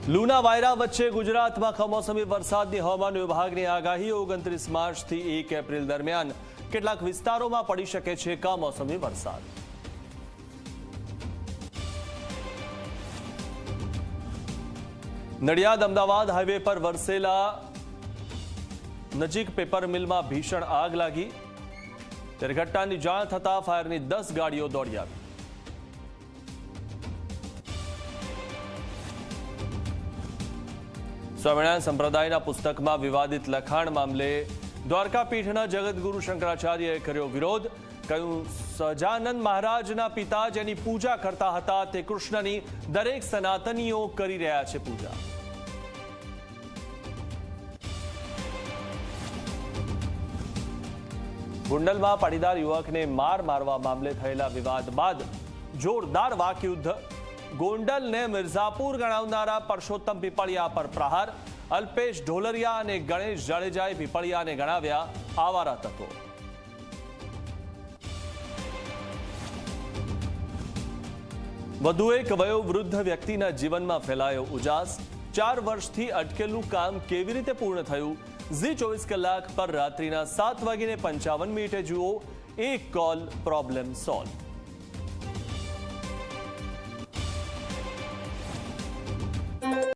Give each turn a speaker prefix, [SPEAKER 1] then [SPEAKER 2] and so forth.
[SPEAKER 1] લૂના વાયરા વચ્ચે ગુજરાતમાં કમોસમી વરસાદની હવામાન વિભાગની આગાહી 29 માર્ચથી 1 એપ્રિલ દરમિયાન કેટલાક વિસ્તારોમાં પડી શકે છે કમોસમી વરસાદ। નડિયાદ અમદાવાદ હાઈવે પર વરસેલા નજીક પેપર મિલમાં ભીષણ આગ લાગી, ત્યારે ઘટનાની જાણ થતા ફાયરની 10 ગાડીઓ દોડી આવી। સ્વામિનારાયણ સંપ્રદાયના પુસ્તકમાં વિવાદિત લખાણ મામલે દ્વારકા પીઠના જગતગુરુ શંકરાચાર્યએ કર્યો વિરોધ। કહ્યું, સહજાનંદ મહારાજના પિતા જેની પૂજા કરતા હતા તે કૃષ્ણની દરેક સનાતનીઓ કરી રહ્યા છે પૂજા। ગુંડલમાં પાટીદાર યુવકને મારવા મામલે થયેલા વિવાદ બાદ જોરદાર વાકયુદ્ધ। ગોંડલને મિર્ઝાપુર ગણાવનારા પરસોત્તમ પીપળિયા પર પ્રહાર। અલ્પેશ ઢોલરિયા અને ગણેશ જાડેજાએ પીપળિયાને ગણાવ્યા આવારા તત્વો। વધુ એક વયોવૃદ્ધ વ્યક્તિના જીવનમાં ફેલાયો ઉજાસ। 4 વર્ષથી અટકેલું કામ કેવી રીતે પૂર્ણ થયું? ઝી 24 કલાક પર રાત્રિના 7:55 જુઓ એક કોલ પ્રોબ્લેમ સોલ્વ।